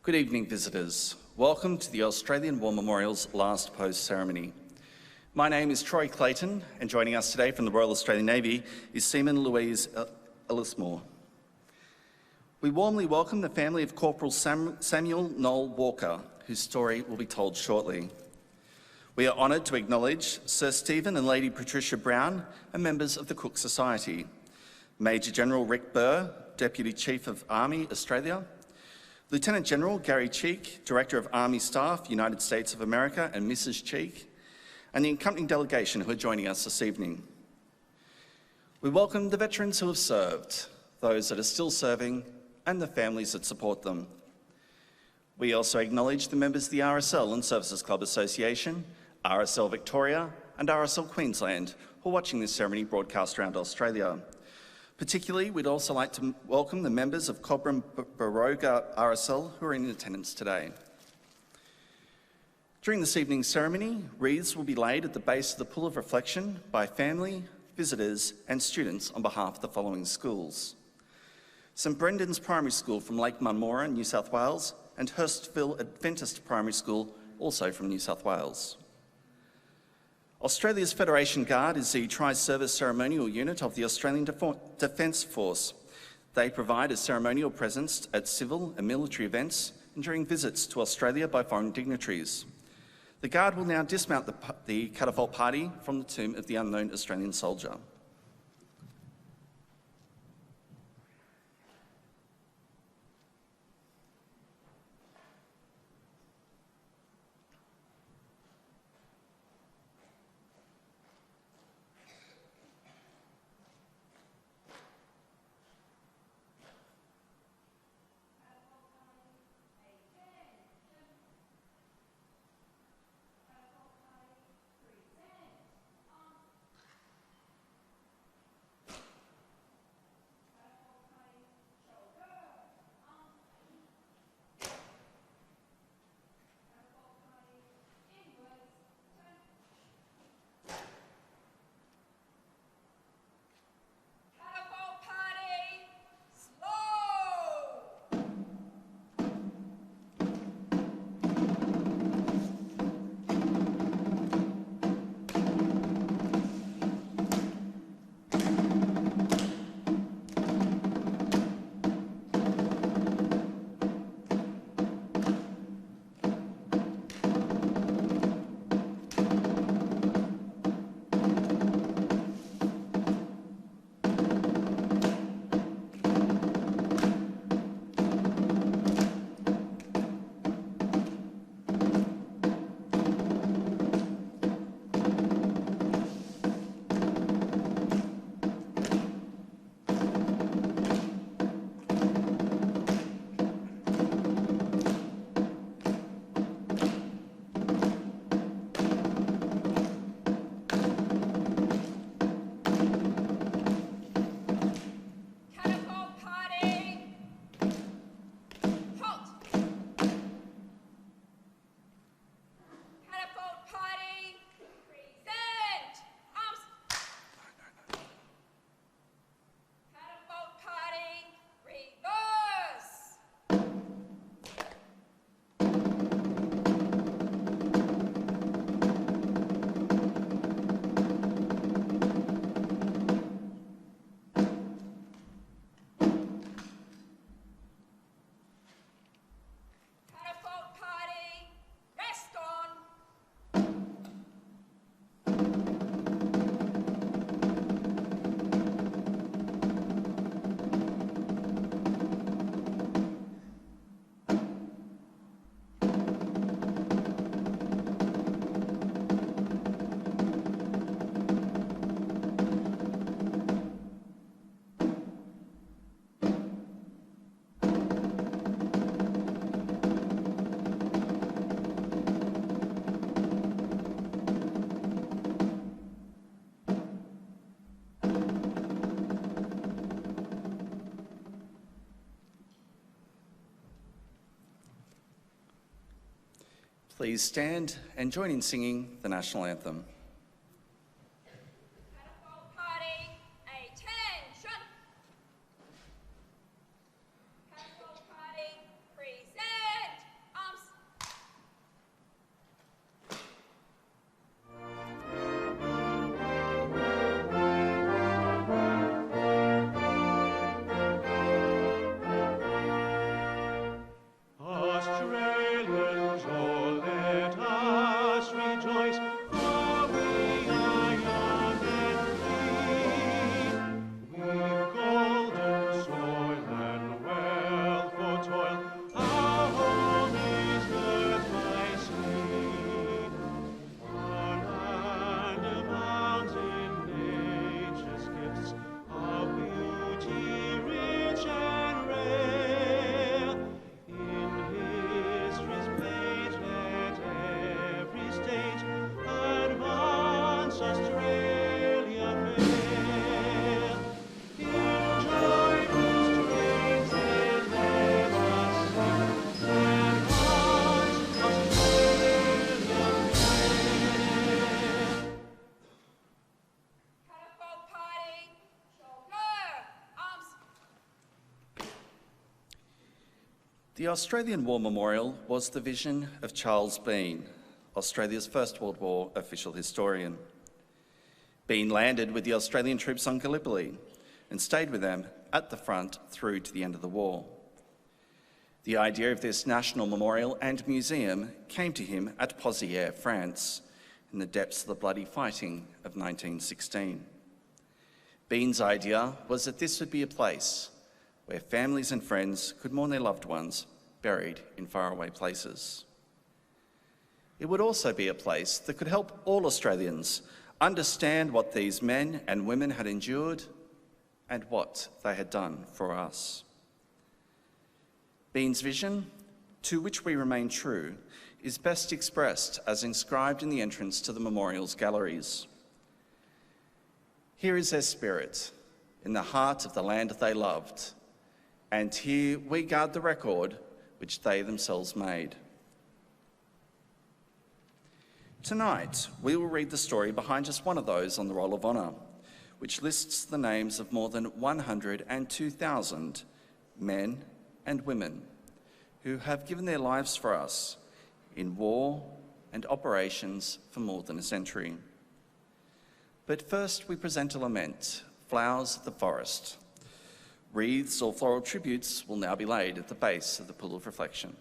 Good evening, visitors. Welcome to the Australian War Memorial's last post ceremony. My name is Troy Clayton, and joining us today from the Royal Australian Navy is Seaman Louise Ellismore. We warmly welcome the family of Corporal Samuel Noel Walker, whose story will be told shortly. We are honoured to acknowledge Sir Stephen and Lady Patricia Brown and members of the Cook Society, Major General Rick Burr, Deputy Chief of Army, Australia, Lieutenant General Gary Cheek, Director of Army Staff, United States of America, and Mrs. Cheek, and the accompanying delegation who are joining us this evening. We welcome the veterans who have served, those that are still serving, and the families that support them. We also acknowledge the members of the RSL and Services Club Association, RSL Victoria, and RSL Queensland who are watching this ceremony broadcast around Australia. Particularly, we'd also like to welcome the members of Cobram Baroga RSL who are in attendance today. During this evening's ceremony, wreaths will be laid at the base of the Pool of Reflection by family, visitors and students on behalf of the following schools: St Brendan's Primary School from Lake Munmora, New South Wales, and Hurstville Adventist Primary School, also from New South Wales. Australia's Federation Guard is the tri-service ceremonial unit of the Australian Defence Force. They provide a ceremonial presence at civil and military events and during visits to Australia by foreign dignitaries. The Guard will now dismount the catapult party from the tomb of the unknown Australian soldier. Please stand and join in singing the national anthem. Catapult party, attention! Catapult party, present! The Australian War Memorial was the vision of Charles Bean, Australia's First World War official historian. Bean landed with the Australian troops on Gallipoli and stayed with them at the front through to the end of the war. The idea of this national memorial and museum came to him at Pozières, France, in the depths of the bloody fighting of 1916. Bean's idea was that this would be a place where families and friends could mourn their loved ones buried in faraway places. It would also be a place that could help all Australians understand what these men and women had endured and what they had done for us. Bean's vision, to which we remain true, is best expressed as inscribed in the entrance to the memorial's galleries. Here is their spirit, in the heart of the land they loved, and here we guard the record which they themselves made. Tonight, we will read the story behind just one of those on the Roll of Honour, which lists the names of more than 102,000 men and women who have given their lives for us in war and operations for more than a century. But first, we present a lament, Flowers of the Forest. Wreaths or floral tributes will now be laid at the base of the Pool of Reflection.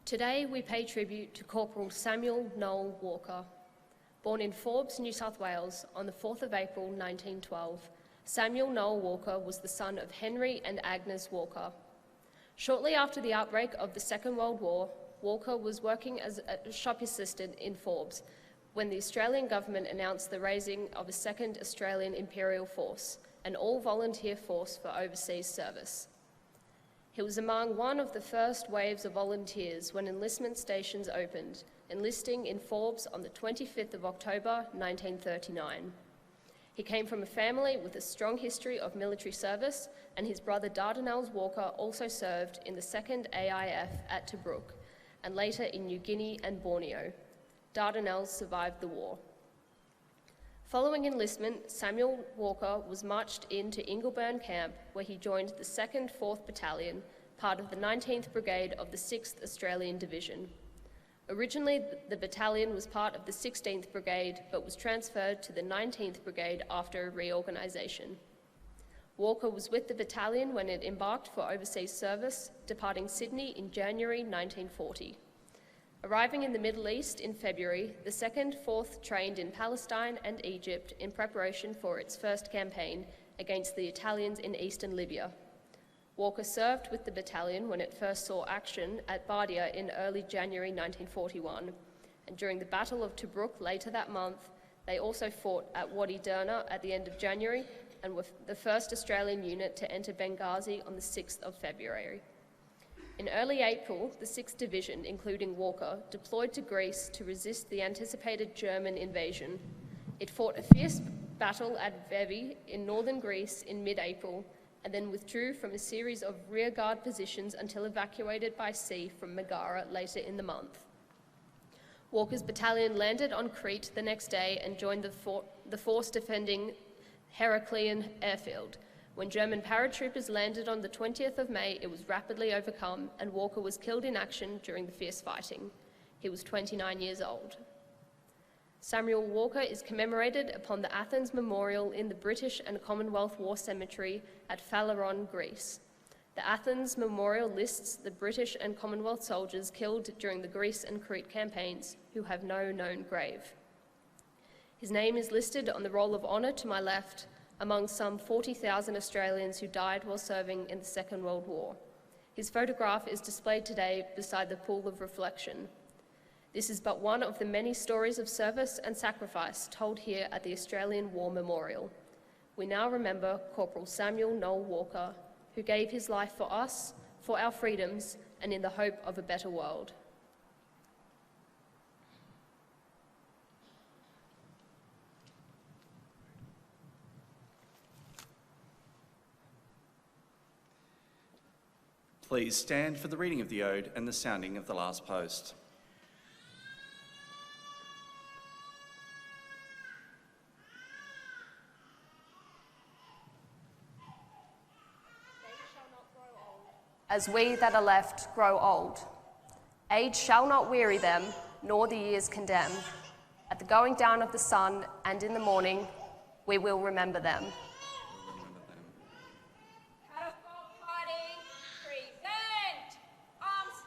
Today we pay tribute to Corporal Samuel Noel Walker. Born in Forbes, New South Wales on the 4th of April 1912, Samuel Noel Walker was the son of Henry and Agnes Walker. Shortly after the outbreak of the Second World War, Walker was working as a shop assistant in Forbes when the Australian government announced the raising of a second Australian Imperial Force, an all-volunteer force for overseas service. He was among one of the first waves of volunteers when enlistment stations opened, enlisting in Forbes on the 25th of October 1939. He came from a family with a strong history of military service, and his brother Dardanelles Walker also served in the 2nd AIF at Tobruk, and later in New Guinea and Borneo. Dardanelles survived the war. Following enlistment, Samuel Walker was marched into Ingleburn Camp, where he joined the 2nd 4th Battalion, part of the 19th Brigade of the 6th Australian Division. Originally, the battalion was part of the 16th Brigade, but was transferred to the 19th Brigade after a reorganisation. Walker was with the battalion when it embarked for overseas service, departing Sydney in January 1940. Arriving in the Middle East in February, the 2nd 4th trained in Palestine and Egypt in preparation for its first campaign against the Italians in eastern Libya. Walker served with the battalion when it first saw action at Bardia in early January 1941, and during the Battle of Tobruk later that month, they also fought at Wadi Derna at the end of January and were the first Australian unit to enter Benghazi on the 6th of February. In early April, the 6th Division, including Walker, deployed to Greece to resist the anticipated German invasion. It fought a fierce battle at Vevi in northern Greece in mid-April, and then withdrew from a series of rearguard positions until evacuated by sea from Megara later in the month. Walker's battalion landed on Crete the next day and joined the force defending Heraklion airfield. When German paratroopers landed on the 20th of May, it was rapidly overcome, and Walker was killed in action during the fierce fighting. He was 29 years old. Samuel Walker is commemorated upon the Athens Memorial in the British and Commonwealth War Cemetery at Phaleron, Greece. The Athens Memorial lists the British and Commonwealth soldiers killed during the Greece and Crete campaigns who have no known grave. His name is listed on the Roll of Honour to my left, among some 40,000 Australians who died while serving in the Second World War. His photograph is displayed today beside the pool of reflection. This is but one of the many stories of service and sacrifice told here at the Australian War Memorial. We now remember Corporal Samuel Noel Walker, who gave his life for us, for our freedoms, and in the hope of a better world. Please stand for the reading of the Ode and the sounding of the last post. As we that are left grow old. Age shall not weary them, nor the years condemn. At the going down of the sun and in the morning, we will remember them. Catapult party, present! Arms!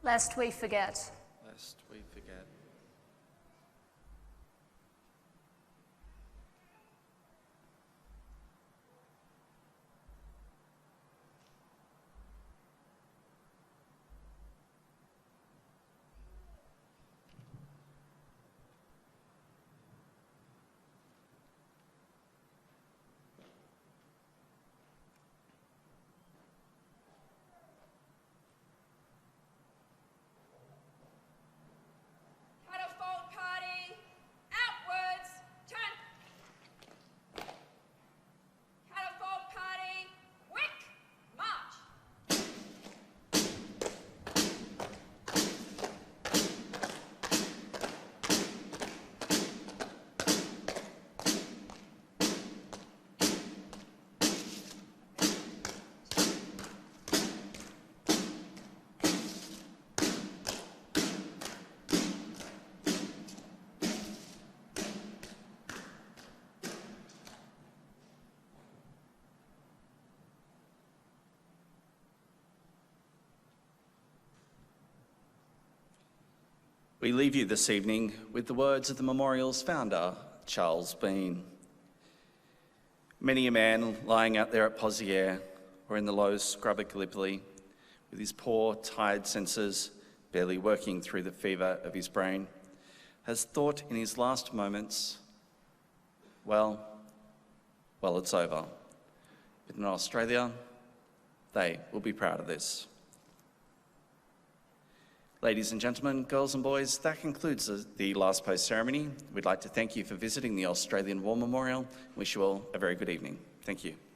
lest we forget. Lest we forget. Catapult party, outwards, turn. Catapult party, quick, march. We leave you this evening with the words of the memorial's founder, Charles Bean. Many a man lying out there at Pozières or in the low scrub at Gallipoli, with his poor, tired senses barely working through the fever of his brain, has thought in his last moments, well, it's over. But in Australia, they will be proud of this. Ladies and gentlemen, girls and boys, that concludes the last post ceremony. We'd like to thank you for visiting the Australian War Memorial. Wish you all a very good evening. Thank you.